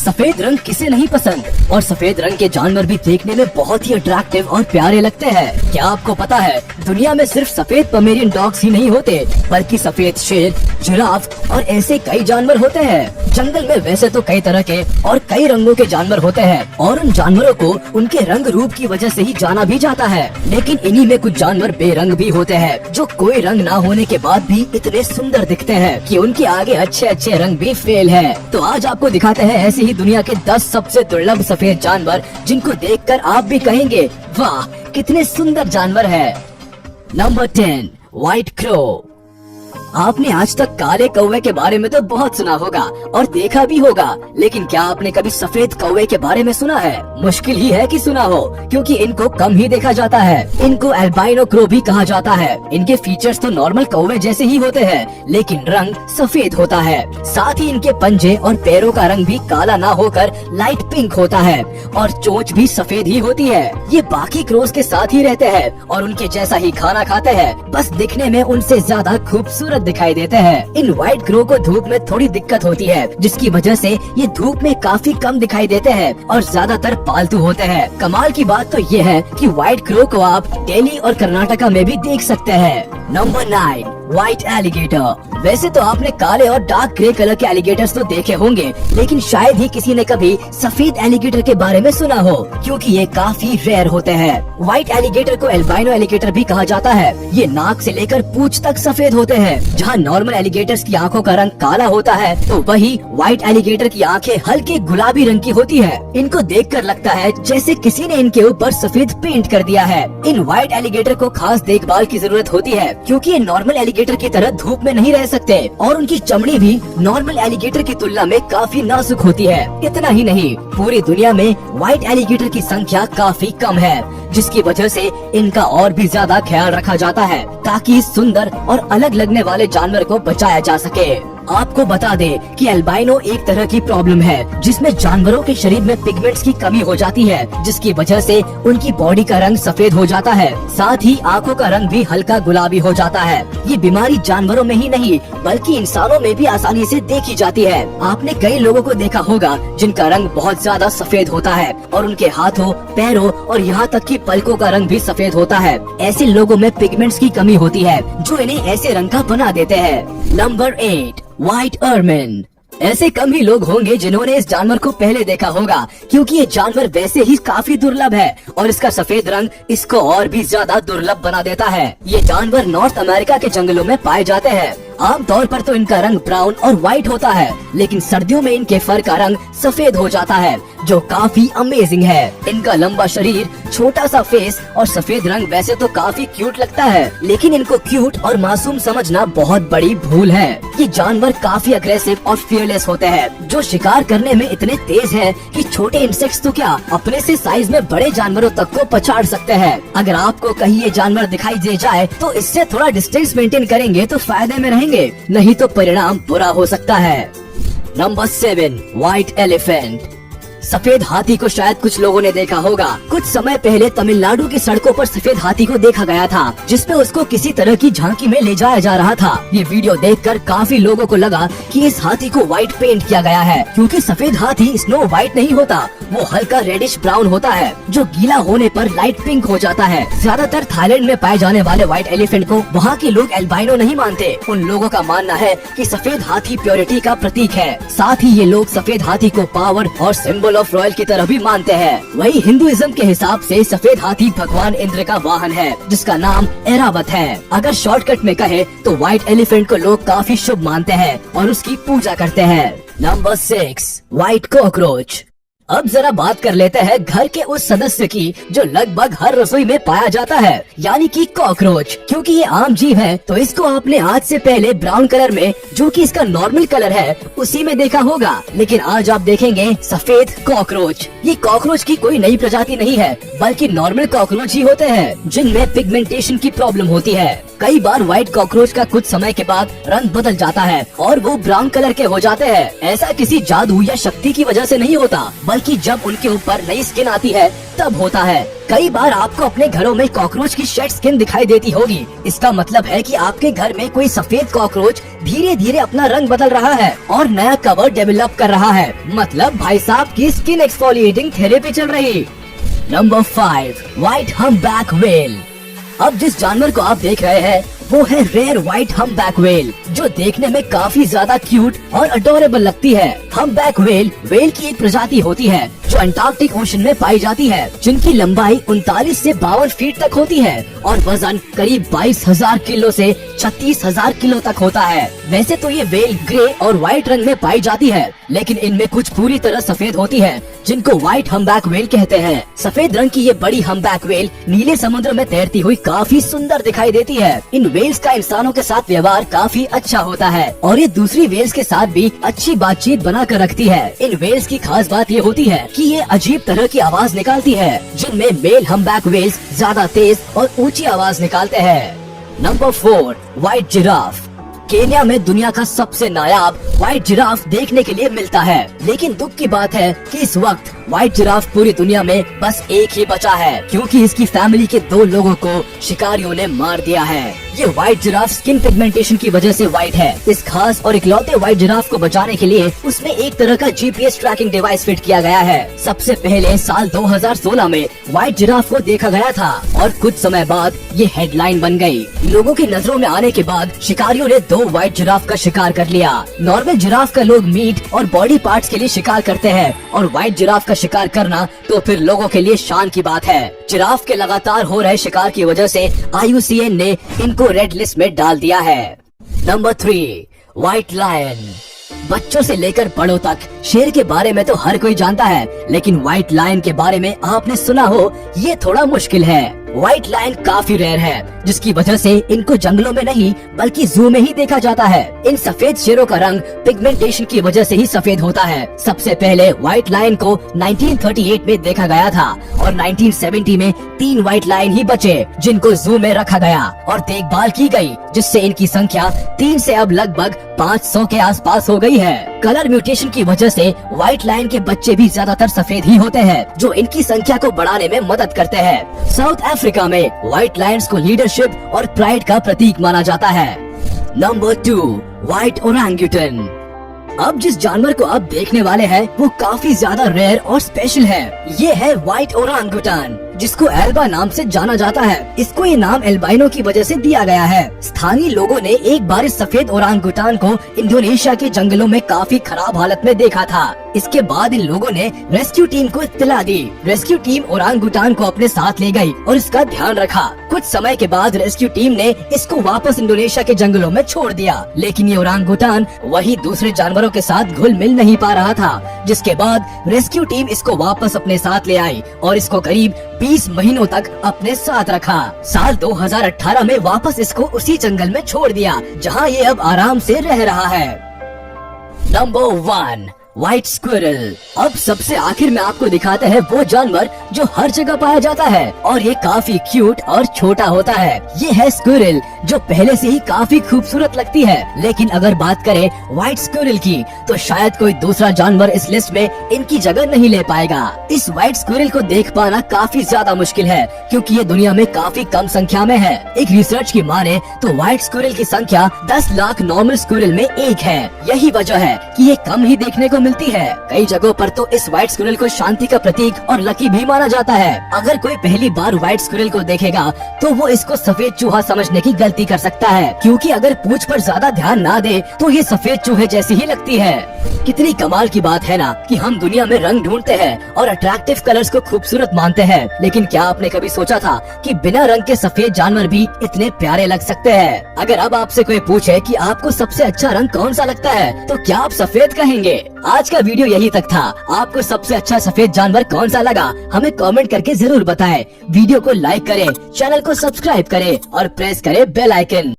सफेद रंग किसे नहीं पसंद, और सफेद रंग के जानवर भी देखने में बहुत ही अट्रैक्टिव और प्यारे लगते हैं। क्या आपको पता है दुनिया में सिर्फ सफेद पोमेरियन डॉग्स ही नहीं होते, बल्कि सफेद शेर, जिराफ और ऐसे कई जानवर होते हैं। जंगल में वैसे तो कई तरह के और कई रंगों के जानवर होते हैं और उन जानवरों को उनके रंग रूप की वजह से ही जाना भी जाता है। लेकिन इन्हीं में कुछ जानवर बेरंग भी होते हैं, जो कोई रंग ना होने के बाद भी इतने सुंदर दिखते हैं कि उनके आगे अच्छे अच्छे रंग भी फेल है। तो आज आपको दिखाते हैं ऐसे ही दुनिया के 10 सबसे दुर्लभ सफेद जानवर, जिनको देखकर आप भी कहेंगे वाह कितने सुंदर जानवर है। Number 10, white crow. आपने आज तक काले कौवे के बारे में तो बहुत सुना होगा और देखा भी होगा, लेकिन क्या आपने कभी सफेद कौवे के बारे में सुना है? मुश्किल ही है कि सुना हो, क्योंकि इनको कम ही देखा जाता है। इनको एल्बाइनो क्रो भी कहा जाता है। इनके फीचर्स तो नॉर्मल कौवे जैसे ही होते हैं, लेकिन रंग सफेद होता है। साथ ही इनके पंजे और पैरों का रंग भी काला ना होकर लाइट पिंक होता है और चोंच भी सफेद ही होती है। ये बाकी क्रोस के साथ ही रहते हैं और उनके जैसा ही खाना खाते हैं, बस दिखने में उनसे ज्यादा खूबसूरत दिखाई देते हैं। इन व्हाइट क्रो को धूप में थोड़ी दिक्कत होती है, जिसकी वजह से ये धूप में काफी कम दिखाई देते हैं और ज्यादातर पालतू होते हैं। कमाल की बात तो ये है कि व्हाइट क्रो को आप दिल्ली और कर्नाटका में भी देख सकते हैं। Number 9, white alligator. वैसे तो आपने काले और डार्क ग्रे कलर के एलिगेटर्स तो देखे होंगे, लेकिन शायद ही किसी ने कभी सफेद एलिगेटर के बारे में सुना हो, क्योंकि ये काफी रेयर होते हैं। व्हाइट एलिगेटर को एल्बाइनो एलिगेटर भी कहा जाता है। ये नाक से लेकर पूंछ तक सफेद होते हैं। जहाँ नॉर्मल एलिगेटर्स की आंखों का रंग काला होता है, तो वही व्हाइट एलिगेटर की आंखें हल्के गुलाबी रंग की होती है। इनको देखकर लगता है जैसे किसी ने इनके ऊपर सफेद पेंट कर दिया है। इन व्हाइट एलिगेटर को खास देखभाल की जरूरत होती है, क्योंकि ये नॉर्मल एलिगेटर की तरह धूप में नहीं रह सकते और उनकी चमड़ी भी नॉर्मल एलिगेटर की तुलना में काफी नाजुक होती है। इतना ही नहीं, पूरी दुनिया में व्हाइट एलिगेटर की संख्या काफी कम है, जिसकी वजह से इनका और भी ज्यादा ख्याल रखा जाता है, ताकि इस सुंदर और अलग लगने वाले जानवर को बचाया जा सके। आपको बता दें कि एल्बाइनो एक तरह की प्रॉब्लम है, जिसमें जानवरों के शरीर में पिगमेंट्स की कमी हो जाती है, जिसकी वजह से उनकी बॉडी का रंग सफेद हो जाता है। साथ ही आंखों का रंग भी हल्का गुलाबी हो जाता है। ये बीमारी जानवरों में ही नहीं, बल्कि इंसानों में भी आसानी से देखी जाती है। आपने कई लोगों को देखा होगा जिनका रंग बहुत ज्यादा सफेद होता है और उनके हाथों, पैरों और यहाँ तक कि पलकों का रंग भी सफेद होता है। ऐसे लोगों में पिगमेंट्स की कमी होती है, जो इन्हें ऐसे रंग का बना देते हैं। Number 8, white ermine. ऐसे कम ही लोग होंगे जिन्होंने इस जानवर को पहले देखा होगा, क्योंकि ये जानवर वैसे ही काफी दुर्लभ है और इसका सफेद रंग इसको और भी ज्यादा दुर्लभ बना देता है। ये जानवर नॉर्थ अमेरिका के जंगलों में पाए जाते हैं। आमतौर पर तो इनका रंग ब्राउन और व्हाइट होता है, लेकिन सर्दियों में इनके फर का रंग सफेद हो जाता है, जो काफी अमेजिंग है। इनका लंबा शरीर, छोटा सा फेस और सफेद रंग वैसे तो काफी क्यूट लगता है, लेकिन इनको क्यूट और मासूम समझना बहुत बड़ी भूल है। ये जानवर काफी अग्रेसिव और फियरलेस होते हैं, जो शिकार करने में इतने तेज है कि छोटे इंसेक्ट्स तो क्या, अपने से साइज में बड़े जानवरों तक को पछाड़ सकते हैं। अगर आपको कहीं ये जानवर दिखाई दे जाए तो इससे थोड़ा डिस्टेंस मेंटेन करेंगे तो फायदे में रहेंगे, नहीं तो परिणाम बुरा हो सकता है। Number 7, white elephant. सफेद हाथी को शायद कुछ लोगों ने देखा होगा। कुछ समय पहले तमिलनाडु की सड़कों पर सफेद हाथी को देखा गया था, जिसमें उसको किसी तरह की झांकी में ले जाया जा रहा था। ये वीडियो देखकर काफी लोगों को लगा कि इस हाथी को व्हाइट पेंट किया गया है, क्योंकि सफेद हाथी स्नो व्हाइट नहीं होता, वो हल्का रेडिश ब्राउन होता है, जो गीला होने पर लाइट पिंक हो जाता है। ज्यादातर थाईलैंड में पाए जाने वाले व्हाइट एलिफेंट को वहाँ के लोग एल्बाइनो नहीं मानते। उन लोगों का मानना है कि सफेद हाथी प्योरिटी का प्रतीक है। साथ ही ये लोग सफेद हाथी को पावर और सिंबल ऑफ रॉयल की तरह भी मानते हैं। वही हिंदुइज्म के हिसाब से सफेद हाथी भगवान इंद्र का वाहन है, जिसका नाम ऐरावत है। अगर शॉर्टकट में कहे तो व्हाइट एलिफेंट को लोग काफी शुभ मानते हैं और उसकी पूजा करते हैं। Number 6, white cockroach. अब जरा बात कर लेते हैं घर के उस सदस्य की जो लगभग हर रसोई में पाया जाता है, यानी कि कॉकरोच। क्योंकि ये आम जीव है, तो इसको आपने आज से पहले ब्राउन कलर में, जो कि इसका नॉर्मल कलर है, उसी में देखा होगा। लेकिन आज आप देखेंगे सफेद कॉकरोच। ये कॉकरोच की कोई नई प्रजाति नहीं है, बल्कि नॉर्मल कॉकरोच ही होते हैं, जिनमें पिगमेंटेशन की प्रॉब्लम होती है। कई बार व्हाइट कॉकरोच का कुछ समय के बाद रंग बदल जाता है और वो ब्राउन कलर के हो जाते हैं। ऐसा किसी जादू या शक्ति की वजह से नहीं होता, बल्कि जब उनके ऊपर नई स्किन आती है तब होता है। कई बार आपको अपने घरों में कॉकरोच की शेड स्किन दिखाई देती होगी। इसका मतलब है कि आपके घर में कोई सफेद कॉकरोच धीरे धीरे अपना रंग बदल रहा है और नया कवर डेवलप कर रहा है। मतलब भाई साहब की स्किन एक्सफोलिएटिंग थेरेपी चल रही। Number 5, white humpback whale. अब जिस जानवर को आप देख रहे हैं वो है रेयर व्हाइट हम्पबैक व्हेल, जो देखने में काफी ज्यादा क्यूट और अडोरेबल लगती है। हम्पबैक व्हेल की एक प्रजाति होती है जो अंटार्कटिक ओशन में पाई जाती है, जिनकी लंबाई 39 से 52 फीट तक होती है और वजन करीब 22,000 किलो से 36,000 किलो तक होता है। वैसे तो ये व्हेल ग्रे और व्हाइट रंग में पाई जाती है, लेकिन इनमें कुछ पूरी तरह सफेद होती है, जिनको व्हाइट हम्पबैक व्हेल कहते हैं। सफेद रंग की ये बड़ी हम्पबैक व्हेल नीले समुद्र में तैरती हुई काफी सुंदर दिखाई देती है। इन व्हेल्स का इंसानों के साथ व्यवहार काफी अच्छा होता है और ये दूसरी व्हेल्स के साथ भी अच्छी बातचीत बनाकर रखती है। इन व्हेल्स की खास बात ये होती है कि ये अजीब तरह की आवाज निकालती है, जिनमें मेल हम्पबैक व्हेल्स ज्यादा तेज और ऊंची आवाज निकालते हैं। Number 4, white giraffe. केन्या में दुनिया का सबसे नायाब व्हाइट जिराफ देखने के लिए मिलता है, लेकिन दुख की बात है कि इस वक्त व्हाइट जिराफ पूरी दुनिया में बस एक ही बचा है, क्योंकि इसकी फैमिली के 2 लोगों को शिकारियों ने मार दिया है। ये व्हाइट जिराफ स्किन पिगमेंटेशन की वजह से व्हाइट है। इस खास और इकलौते व्हाइट जिराफ को बचाने के लिए उसमें एक तरह का GPS ट्रैकिंग डिवाइस फिट किया गया है। सबसे पहले साल 2016 में व्हाइट जिराफ को देखा गया था और कुछ समय बाद ये हेडलाइन बन गई। लोगों की नजरों में आने के बाद शिकारियों ने 2 व्हाइट जिराफ का शिकार कर लिया। नॉर्मल जिराफ का लोग मीट और बॉडी पार्ट्स के लिए शिकार करते हैं, और व्हाइट जिराफ का शिकार करना तो फिर लोगों के लिए शान की बात है। जिराफ के लगातार हो रहे शिकार की वजह से IUCN ने इनको रेड लिस्ट में डाल दिया है। Number 3, white lion. बच्चों से लेकर बड़ों तक शेर के बारे में तो हर कोई जानता है, लेकिन व्हाइट लायन के बारे में आपने सुना हो ये थोड़ा मुश्किल है। व्हाइट लायन काफी रेयर है, जिसकी वजह से इनको जंगलों में नहीं बल्कि जू में ही देखा जाता है। इन सफेद शेरों का रंग पिगमेंटेशन की वजह से ही सफेद होता है। सबसे पहले व्हाइट लायन को 1938 में देखा गया था और 1970 में 3 व्हाइट लायन ही बचे, जिनको जू में रखा गया और देखभाल की गई, जिससे इनकी संख्या 3 से अब लगभग 500 के आसपास हो गई है। कलर म्यूटेशन की वजह से व्हाइट लायन के बच्चे भी ज्यादातर सफेद ही होते हैं, जो इनकी संख्या को बढ़ाने में मदद करते हैं। साउथ अफ्रीका में व्हाइट लायंस को लीडरशिप और प्राइड का प्रतीक माना जाता है। Number 2, white orangutan. अब जिस जानवर को आप देखने वाले हैं वो काफी ज्यादा रेयर और स्पेशल है। ये है व्हाइट ओरांगुटान, जिसको एल्बा नाम से जाना जाता है। इसको ये नाम एल्बाइनो की वजह से दिया गया है। स्थानीय लोगों ने एक बार इस सफेद ओरांगुटान को इंडोनेशिया के जंगलों में काफी खराब हालत में देखा था। इसके बाद इन लोगों ने रेस्क्यू टीम को इत्तला दी। रेस्क्यू टीम ओरांगुटान को अपने साथ ले गई और इसका ध्यान रखा। कुछ समय के बाद रेस्क्यू टीम ने इसको वापस इंडोनेशिया के जंगलों में छोड़ दिया, लेकिन ये ओरांगुटान वही दूसरे जानवरों के साथ घुल मिल नहीं पा रहा था, जिसके बाद रेस्क्यू टीम इसको वापस अपने साथ ले आई और इसको करीब 20 महीनों तक अपने साथ रखा। साल 2018 में वापस इसको उसी जंगल में छोड़ दिया, जहां ये अब आराम से रह रहा है। Number 1, white squirrel. अब सबसे आखिर में आपको दिखाते हैं वो जानवर जो हर जगह पाया जाता है और ये काफी क्यूट और छोटा होता है। ये है स्क्विरल, जो पहले से ही काफी खूबसूरत लगती है। लेकिन अगर बात करें व्हाइट स्क्विरल की, तो शायद कोई दूसरा जानवर इस लिस्ट में इनकी जगह नहीं ले पाएगा। इस व्हाइट स्क्विरल को देख पाना काफी ज्यादा मुश्किल है, क्योंकि ये दुनिया में काफी कम संख्या में है। एक रिसर्च की माने तो व्हाइट स्क्विरल की संख्या 10 लाख नॉर्मल स्क्विरल में 1 है। यही वजह है कि ये कम ही देखने को मिलती है। कई जगहों पर तो इस व्हाइट स्क्विरल को शांति का प्रतीक और लकी भी माना जाता है। अगर कोई पहली बार व्हाइट स्क्विरल को देखेगा तो वो इसको सफेद चूहा समझने की गलती कर सकता है, क्योंकि अगर पूंछ पर ज्यादा ध्यान ना दे तो ये सफेद चूहे जैसी ही लगती है। कितनी कमाल की बात है ना कि हम दुनिया में रंग ढूंढते हैं और अट्रैक्टिव कलर्स को खूबसूरत मानते हैं, लेकिन क्या आपने कभी सोचा था कि बिना रंग के सफेद जानवर भी इतने प्यारे लग सकते हैं? अगर अब आपसे कोई पूछे कि आपको सबसे अच्छा रंग कौन सा लगता है, तो क्या आप सफेद कहेंगे? आज का वीडियो यही तक था। आपको सबसे अच्छा सफेद जानवर कौन सा लगा, हमें कमेंट करके जरूर बताएं। वीडियो को लाइक करें, चैनल को सब्सक्राइब करें और प्रेस करें बेल आइकन।